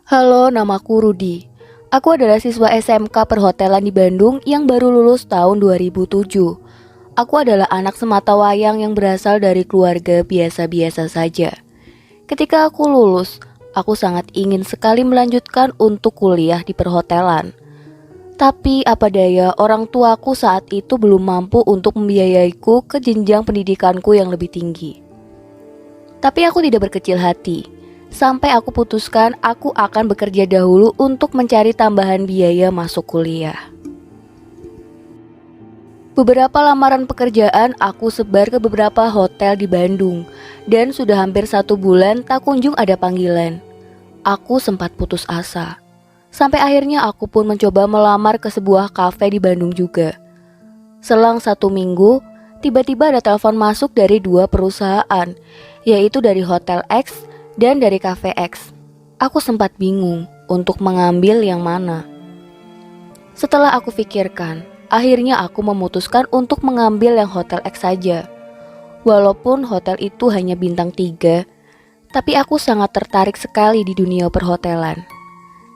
Halo, namaku Rudi. Aku adalah siswa SMK Perhotelan di Bandung yang baru lulus tahun 2007. Aku adalah anak sematawayang yang berasal dari keluarga biasa-biasa saja. Ketika aku lulus, aku sangat ingin sekali melanjutkan untuk kuliah di perhotelan. Tapi apa daya, orang tuaku saat itu belum mampu untuk membiayaiku ke jenjang pendidikanku yang lebih tinggi. Tapi aku tidak berkecil hati. Sampai aku putuskan aku akan bekerja dahulu untuk mencari tambahan biaya masuk kuliah. Beberapa lamaran pekerjaan aku sebar ke beberapa hotel di Bandung. Dan sudah hampir 1 bulan tak kunjung ada panggilan. Aku sempat putus asa. Sampai akhirnya aku pun mencoba melamar ke sebuah kafe di Bandung juga. Selang 1 minggu, tiba-tiba ada telepon masuk dari 2 perusahaan, yaitu dari Hotel X dan dari Cafe X. Aku sempat bingung untuk mengambil yang mana. Setelah aku pikirkan, akhirnya aku memutuskan untuk mengambil yang Hotel X saja. Walaupun hotel itu hanya bintang 3, tapi aku sangat tertarik sekali di dunia perhotelan.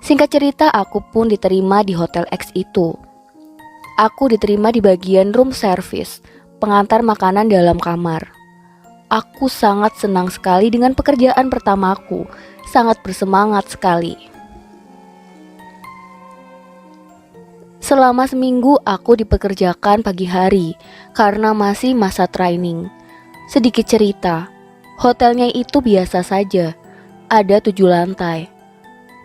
Singkat cerita, aku pun diterima di Hotel X itu. Aku diterima di bagian room service, pengantar makanan dalam kamar. Aku sangat senang sekali dengan pekerjaan pertamaku, sangat bersemangat sekali. Selama seminggu aku dipekerjakan pagi hari karena masih masa training. Sedikit cerita, hotelnya itu biasa saja, ada 7 lantai.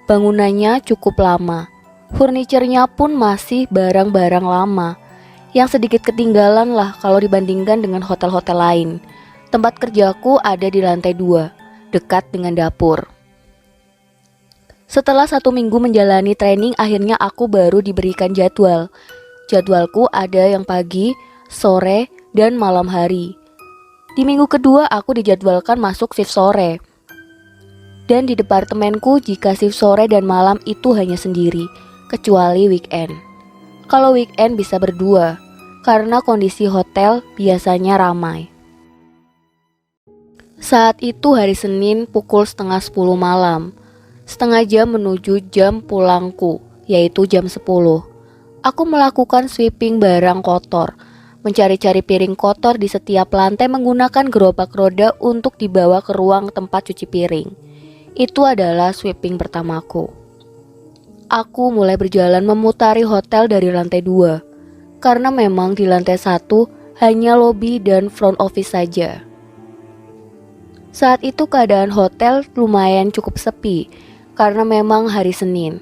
Bangunannya cukup lama, furniturnya pun masih barang-barang lama, yang sedikit ketinggalan lah kalau dibandingkan dengan hotel-hotel lain. Tempat kerjaku ada di lantai 2, dekat dengan dapur. Setelah 1 minggu menjalani training, akhirnya aku baru diberikan jadwal. Jadwalku ada yang pagi, sore, dan malam hari. Di minggu kedua aku dijadwalkan masuk shift sore. Dan di departemenku jika shift sore dan malam itu hanya sendiri, kecuali weekend. Kalau weekend bisa berdua, karena kondisi hotel biasanya ramai. Saat itu hari Senin pukul setengah 10 malam. Setengah jam menuju jam pulangku, yaitu jam 10. Aku melakukan sweeping barang kotor, mencari-cari piring kotor di setiap lantai menggunakan gerobak roda untuk dibawa ke ruang tempat cuci piring. Itu adalah sweeping pertamaku. Aku mulai berjalan memutari hotel dari lantai 2, karena memang di lantai 1 hanya lobi dan front office saja. Saat itu keadaan hotel lumayan cukup sepi, karena memang hari Senin.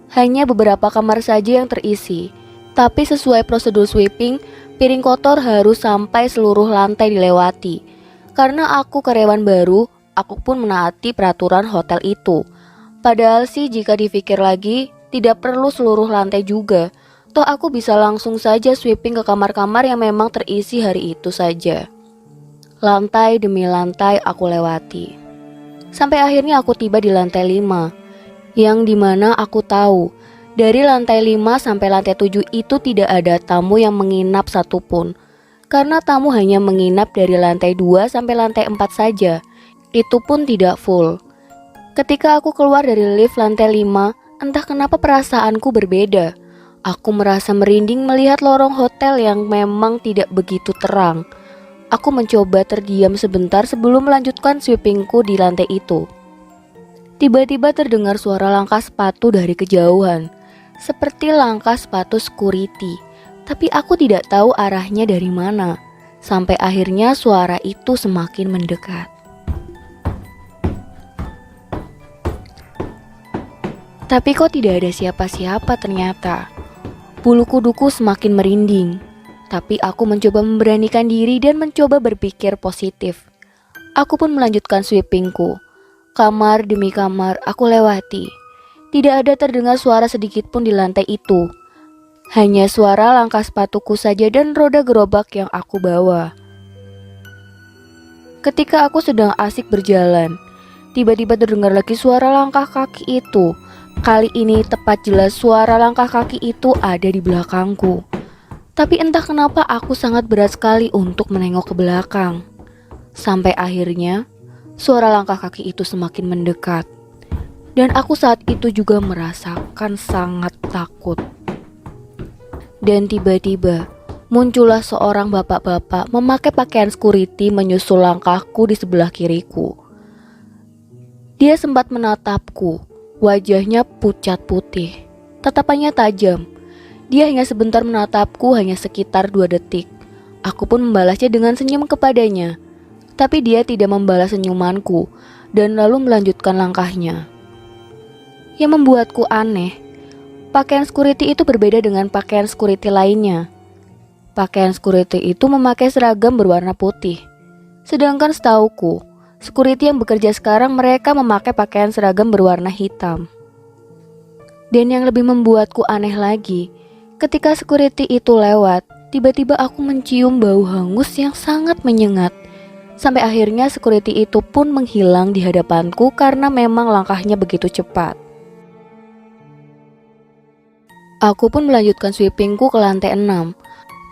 Hanya beberapa kamar saja yang terisi, tapi sesuai prosedur sweeping, piring kotor harus sampai seluruh lantai dilewati. Karena aku karyawan baru, aku pun menaati peraturan hotel itu. Padahal sih jika dipikir lagi, tidak perlu seluruh lantai juga. Toh aku bisa langsung saja sweeping ke kamar-kamar yang memang terisi hari itu saja. Lantai demi lantai aku lewati. Sampai akhirnya aku tiba di lantai 5, yang dimana aku tahu dari lantai 5 sampai lantai 7 itu tidak ada tamu yang menginap satupun. Karena tamu hanya menginap dari lantai 2 sampai lantai 4 saja. Itu pun tidak full. Ketika aku keluar dari lift lantai 5, entah kenapa perasaanku berbeda. Aku merasa merinding melihat lorong hotel yang memang tidak begitu terang. Aku mencoba terdiam sebentar sebelum melanjutkan sweepingku di lantai itu. Tiba-tiba terdengar suara langkah sepatu dari kejauhan, seperti langkah sepatu security. Tapi aku tidak tahu arahnya dari mana. Sampai akhirnya suara itu semakin mendekat. Tapi kok tidak ada siapa-siapa ternyata. Bulu kuduku semakin merinding. Tapi aku mencoba memberanikan diri dan mencoba berpikir positif. Aku pun melanjutkan sweepingku. Kamar demi kamar aku lewati. Tidak ada terdengar suara sedikit pun di lantai itu. Hanya suara langkah sepatuku saja dan roda gerobak yang aku bawa. Ketika aku sedang asik berjalan, tiba-tiba terdengar lagi suara langkah kaki itu. Kali ini tepat jelas suara langkah kaki itu ada di belakangku. Tapi entah kenapa aku sangat berat sekali untuk menengok ke belakang. Sampai akhirnya suara langkah kaki itu semakin mendekat. Dan aku saat itu juga merasakan sangat takut. Dan tiba-tiba muncullah seorang bapak-bapak memakai pakaian security menyusul langkahku di sebelah kiriku. Dia sempat menatapku, wajahnya pucat putih, tatapannya tajam. Dia hanya sebentar menatapku, hanya sekitar 2 detik. Aku pun membalasnya dengan senyum kepadanya. Tapi dia tidak membalas senyumanku dan lalu melanjutkan langkahnya. Yang membuatku aneh, pakaian security itu berbeda dengan pakaian security lainnya. Pakaian security itu memakai seragam berwarna putih. Sedangkan setauku, security yang bekerja sekarang mereka memakai pakaian seragam berwarna hitam. Dan yang lebih membuatku aneh lagi, ketika security itu lewat, tiba-tiba aku mencium bau hangus yang sangat menyengat. Sampai akhirnya security itu pun menghilang di hadapanku karena memang langkahnya begitu cepat. Aku pun melanjutkan sweepingku ke lantai 6.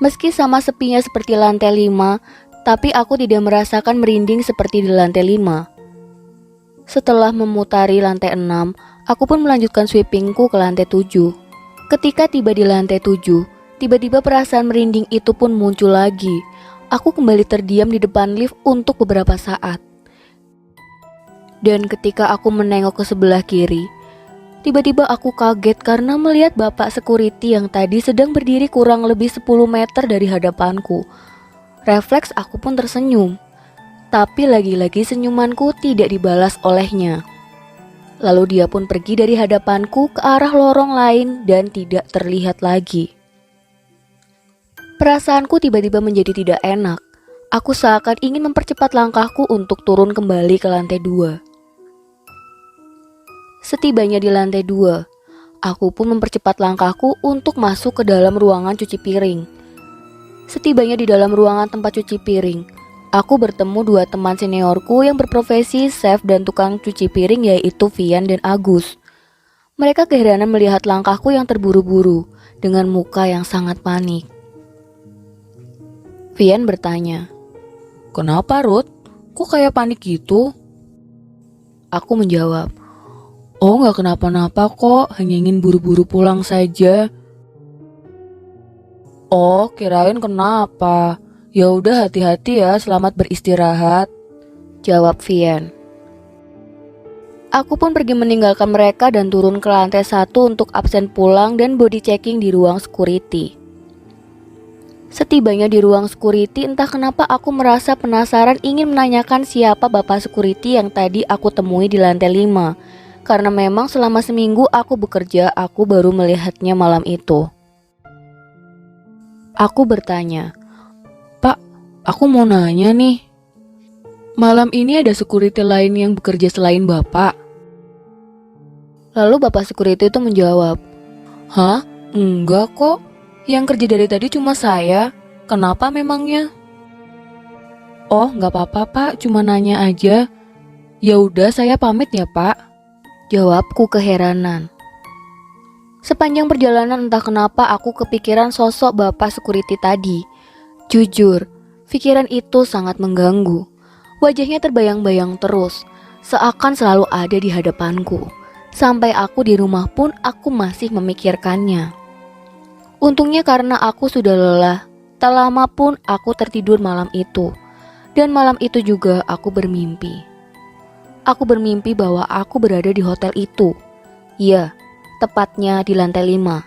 Meski sama sepinya seperti lantai 5, tapi aku tidak merasakan merinding seperti di lantai 5. Setelah memutari lantai 6, aku pun melanjutkan sweepingku ke lantai 7. Ketika tiba di lantai 7, tiba-tiba perasaan merinding itu pun muncul lagi. Aku kembali terdiam di depan lift untuk beberapa saat. Dan ketika aku menengok ke sebelah kiri, tiba-tiba aku kaget karena melihat bapak security yang tadi sedang berdiri kurang lebih 10 meter dari hadapanku. Refleks aku pun tersenyum, tapi lagi-lagi senyumanku tidak dibalas olehnya. Lalu dia pun pergi dari hadapanku ke arah lorong lain dan tidak terlihat lagi. Perasaanku tiba-tiba menjadi tidak enak. Aku seakan ingin mempercepat langkahku untuk turun kembali ke lantai 2. Setibanya di lantai 2, aku pun mempercepat langkahku untuk masuk ke dalam ruangan cuci piring. Setibanya di dalam ruangan tempat cuci piring, aku bertemu 2 teman seniorku yang berprofesi chef dan tukang cuci piring, yaitu Vian dan Agus. Mereka keheranan melihat langkahku yang terburu-buru dengan muka yang sangat panik. Vian bertanya, "Kenapa, Ruth? Kok kayak panik gitu?" Aku menjawab, "Oh, nggak kenapa-napa kok, hanya ingin buru-buru pulang saja." "Oh, kirain kenapa. Ya udah, hati-hati ya, selamat beristirahat," jawab Vian. Aku pun pergi meninggalkan mereka dan turun ke lantai 1 untuk absen pulang dan body checking di ruang security. Setibanya di ruang security, entah kenapa aku merasa penasaran ingin menanyakan siapa bapak security yang tadi aku temui di lantai 5. Karena memang selama seminggu aku bekerja, aku baru melihatnya malam itu. Aku bertanya, "Pak, aku mau nanya nih. Malam ini ada security lain yang bekerja selain Bapak?" Lalu bapak security itu menjawab, "Hah? Enggak kok. Yang kerja dari tadi cuma saya. Kenapa memangnya?" "Oh, nggak apa-apa Pak, cuma nanya aja." "Ya udah, saya pamit ya Pak," jawabku keheranan. Sepanjang perjalanan entah kenapa aku kepikiran sosok bapak security tadi. Jujur, pikiran itu sangat mengganggu. Wajahnya terbayang-bayang terus, seakan selalu ada di hadapanku. Sampai aku di rumah pun aku masih memikirkannya. Untungnya karena aku sudah lelah, tak lama pun aku tertidur malam itu. Dan malam itu juga aku bermimpi. Aku bermimpi bahwa aku berada di hotel itu. Iya, tepatnya di lantai 5.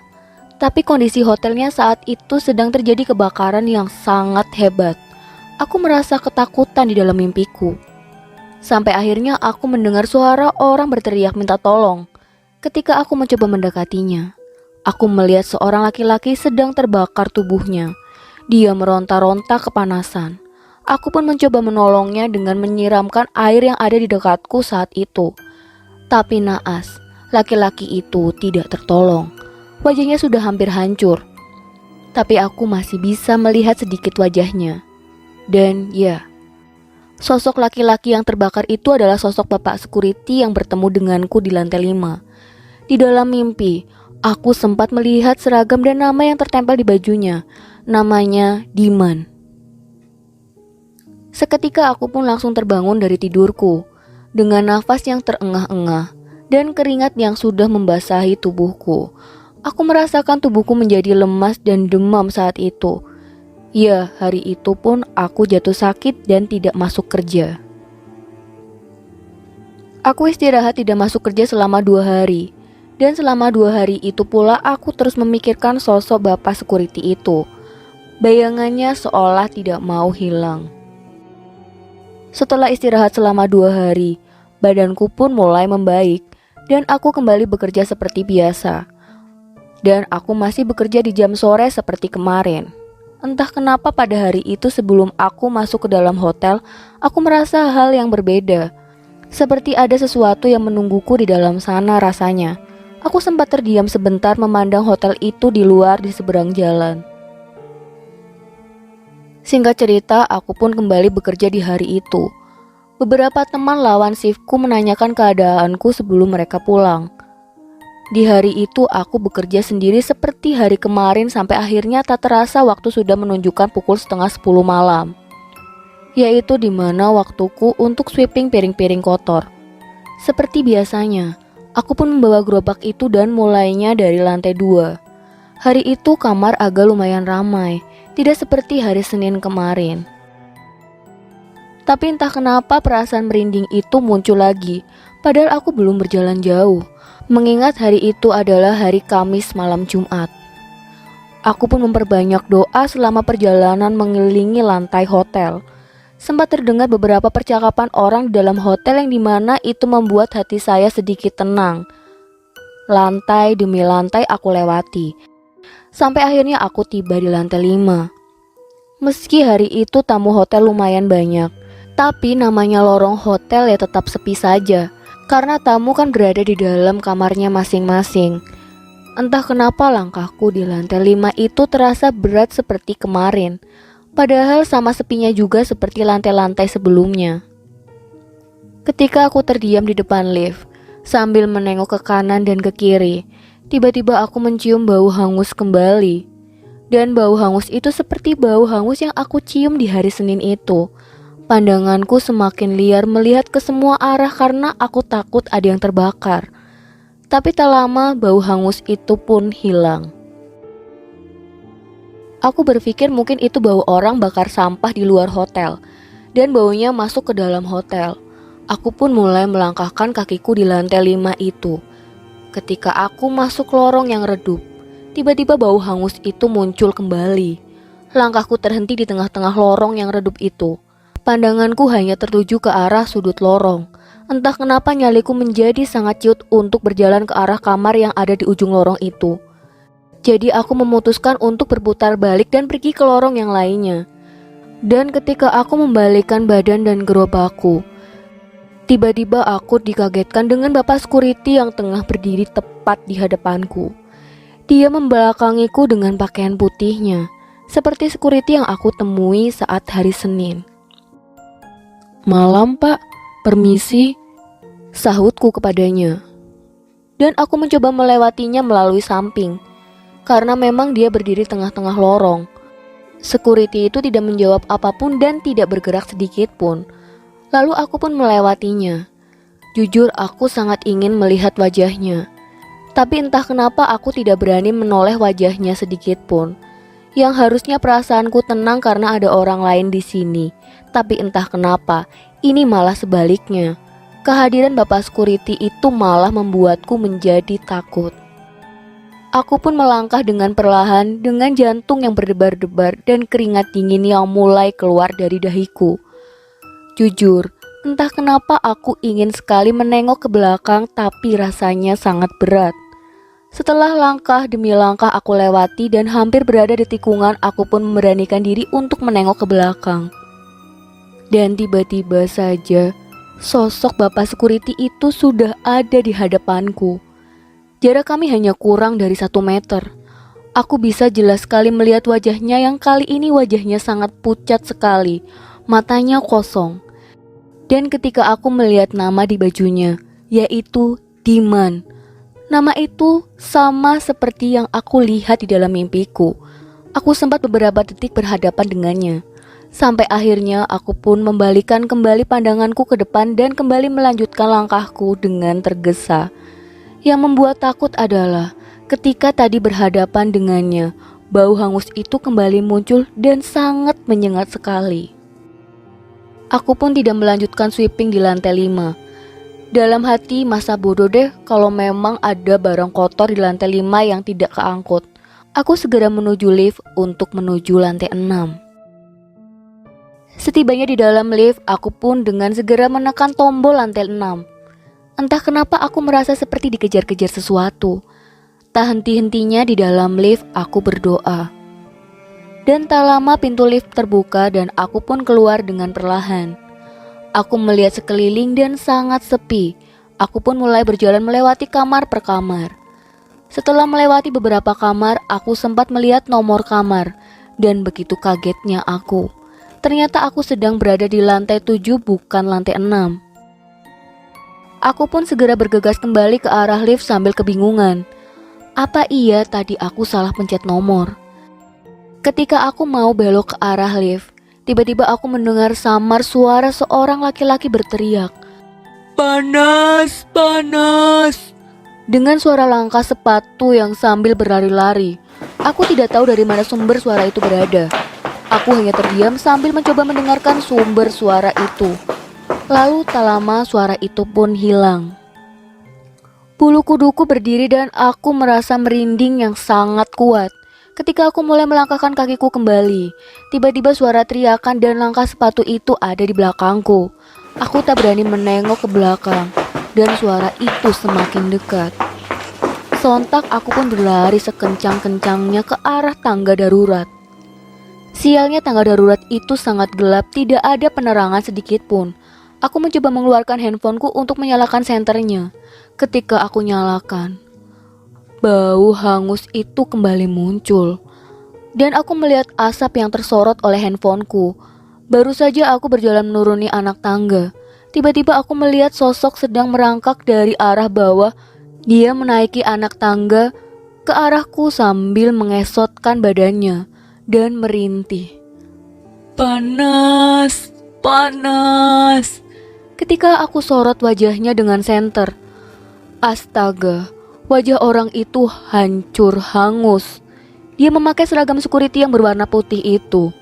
Tapi kondisi hotelnya saat itu sedang terjadi kebakaran yang sangat hebat. Aku merasa ketakutan di dalam mimpiku. Sampai akhirnya aku mendengar suara orang berteriak minta tolong. Ketika aku mencoba mendekatinya, aku melihat seorang laki-laki sedang terbakar tubuhnya. Dia meronta-ronta kepanasan. Aku pun mencoba menolongnya dengan menyiramkan air yang ada di dekatku saat itu. Tapi naas, laki-laki itu tidak tertolong. Wajahnya sudah hampir hancur. Tapi aku masih bisa melihat sedikit wajahnya. Dan ya, sosok laki-laki yang terbakar itu adalah sosok bapak security yang bertemu denganku di lantai 5. Di dalam mimpi, aku sempat melihat seragam dan nama yang tertempel di bajunya. Namanya Diman. Seketika aku pun langsung terbangun dari tidurku. Dengan nafas yang terengah-engah, dan keringat yang sudah membasahi tubuhku. Aku merasakan tubuhku menjadi lemas dan demam saat itu. Ya, hari itu pun aku jatuh sakit dan tidak masuk kerja. Aku istirahat tidak masuk kerja selama 2 hari. Dan selama 2 hari itu pula aku terus memikirkan sosok bapak security itu. Bayangannya seolah tidak mau hilang. Setelah istirahat selama 2 hari, badanku pun mulai membaik dan aku kembali bekerja seperti biasa. Dan aku masih bekerja di jam sore seperti kemarin. Entah kenapa pada hari itu sebelum aku masuk ke dalam hotel, aku merasa hal yang berbeda. Seperti ada sesuatu yang menungguku di dalam sana rasanya. Aku sempat terdiam sebentar memandang hotel itu di luar di seberang jalan. Singkat cerita, aku pun kembali bekerja di hari itu. Beberapa teman lawan shiftku menanyakan keadaanku sebelum mereka pulang. Di hari itu aku bekerja sendiri seperti hari kemarin sampai akhirnya tak terasa waktu sudah menunjukkan pukul 9:30 malam. Yaitu di mana waktuku untuk sweeping piring-piring kotor. Seperti biasanya, aku pun membawa gerobak itu dan mulainya dari lantai 2. Hari itu kamar agak lumayan ramai, tidak seperti hari Senin kemarin. Tapi entah kenapa perasaan merinding itu muncul lagi, padahal aku belum berjalan jauh. Mengingat hari itu adalah hari Kamis malam Jumat. Aku pun memperbanyak doa selama perjalanan mengelilingi lantai hotel. Sempat terdengar beberapa percakapan orang di dalam hotel yang dimana itu membuat hati saya sedikit tenang. Lantai demi lantai aku lewati. Sampai akhirnya aku tiba di lantai 5. Meski hari itu tamu hotel lumayan banyak, tapi namanya lorong hotel ya tetap sepi saja. Karena tamu kan berada di dalam kamarnya masing-masing. Entah kenapa langkahku di lantai 5 itu terasa berat seperti kemarin. Padahal sama sepinya juga seperti lantai-lantai sebelumnya. Ketika aku terdiam di depan lift, sambil menengok ke kanan dan ke kiri, tiba-tiba aku mencium bau hangus kembali. Dan bau hangus itu seperti bau hangus yang aku cium di hari Senin itu. Pandanganku semakin liar melihat ke semua arah karena aku takut ada yang terbakar. Tapi tak lama bau hangus itu pun hilang. Aku berpikir mungkin itu bau orang bakar sampah di luar hotel, dan baunya masuk ke dalam hotel. Aku pun mulai melangkahkan kakiku di lantai 5 itu. Ketika aku masuk lorong yang redup, tiba-tiba bau hangus itu muncul kembali. Langkahku terhenti di tengah-tengah lorong yang redup itu. Pandanganku hanya tertuju ke arah sudut lorong. Entah kenapa nyaliku menjadi sangat ciut untuk berjalan ke arah kamar yang ada di ujung lorong itu. Jadi aku memutuskan untuk berputar balik dan pergi ke lorong yang lainnya. Dan ketika aku membalikkan badan dan gerobakku, tiba-tiba aku dikagetkan dengan bapak security yang tengah berdiri tepat di hadapanku. Dia membelakangiku dengan pakaian putihnya, seperti security yang aku temui saat hari Senin. "Malam, Pak, permisi," sahutku kepadanya. Dan aku mencoba melewatinya melalui samping. Karena memang dia berdiri tengah-tengah lorong. Security itu tidak menjawab apapun dan tidak bergerak sedikit pun. Lalu aku pun melewatinya. Jujur aku sangat ingin melihat wajahnya. Tapi entah kenapa aku tidak berani menoleh wajahnya sedikit pun. Yang harusnya perasaanku tenang karena ada orang lain di sini. Tapi entah kenapa, ini malah sebaliknya. Kehadiran bapak security itu malah membuatku menjadi takut. Aku pun melangkah dengan perlahan dengan jantung yang berdebar-debar dan keringat dingin yang mulai keluar dari dahiku. Jujur, entah kenapa aku ingin sekali menengok ke belakang tapi rasanya sangat berat. Setelah langkah demi langkah aku lewati dan hampir berada di tikungan, aku pun memberanikan diri untuk menengok ke belakang. Dan tiba-tiba saja, sosok bapak security itu sudah ada di hadapanku. Jarak kami hanya kurang dari 1 meter. Aku bisa jelas sekali melihat wajahnya yang kali ini wajahnya sangat pucat sekali, matanya kosong. Dan ketika aku melihat nama di bajunya, yaitu Diman. Nama itu sama seperti yang aku lihat di dalam mimpiku. Aku sempat beberapa detik berhadapan dengannya. Sampai akhirnya aku pun membalikan kembali pandanganku ke depan dan kembali melanjutkan langkahku dengan tergesa. Yang membuat takut adalah ketika tadi berhadapan dengannya, bau hangus itu kembali muncul dan sangat menyengat sekali. Aku pun tidak melanjutkan sweeping di lantai 5. Dalam hati, masa bodoh deh kalau memang ada barang kotor di lantai 5 yang tidak keangkut. Aku segera menuju lift untuk menuju lantai 6. Setibanya di dalam lift, aku pun dengan segera menekan tombol lantai 6. Entah kenapa aku merasa seperti dikejar-kejar sesuatu. Tak henti-hentinya di dalam lift, aku berdoa. Dan tak lama pintu lift terbuka dan aku pun keluar dengan perlahan. Aku melihat sekeliling dan sangat sepi. Aku pun mulai berjalan melewati kamar per kamar. Setelah melewati beberapa kamar, aku sempat melihat nomor kamar. Dan begitu kagetnya aku. Ternyata aku sedang berada di lantai 7 bukan lantai 6. Aku pun segera bergegas kembali ke arah lift sambil kebingungan. Apa iya tadi aku salah pencet nomor? Ketika aku mau belok ke arah lift, tiba-tiba aku mendengar samar suara seorang laki-laki berteriak, "Panas, panas!" Dengan suara langkah sepatu yang sambil berlari-lari. Aku tidak tahu dari mana sumber suara itu berada. Aku hanya terdiam sambil mencoba mendengarkan sumber suara itu. Lalu tak lama suara itu pun hilang. Bulu kuduku berdiri dan aku merasa merinding yang sangat kuat. Ketika aku mulai melangkahkan kakiku kembali, tiba-tiba suara teriakan dan langkah sepatu itu ada di belakangku. Aku tak berani menengok ke belakang dan suara itu semakin dekat. Sontak aku pun berlari sekencang-kencangnya ke arah tangga darurat. Sialnya tangga darurat itu sangat gelap, tidak ada penerangan sedikit pun. Aku mencoba mengeluarkan handphoneku untuk menyalakan senternya. Ketika aku nyalakan, bau hangus itu kembali muncul. Dan aku melihat asap yang tersorot oleh handphoneku. Baru saja aku berjalan menuruni anak tangga. Tiba-tiba aku melihat sosok sedang merangkak dari arah bawah. Dia menaiki anak tangga ke arahku sambil mengesotkan badannya dan merintih. "Panas, panas!" Ketika aku sorot wajahnya dengan senter, astaga, wajah orang itu hancur hangus. Dia memakai seragam security yang berwarna putih itu.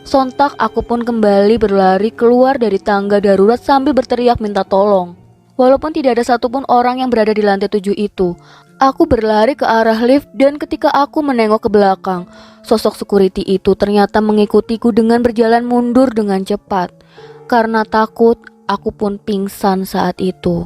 Sontak aku pun kembali berlari keluar dari tangga darurat sambil berteriak minta tolong. Walaupun tidak ada satupun orang yang berada di lantai 7 itu, aku berlari ke arah lift dan ketika aku menengok ke belakang, sosok security itu ternyata mengikutiku dengan berjalan mundur dengan cepat. Karena takut, aku pun pingsan saat itu.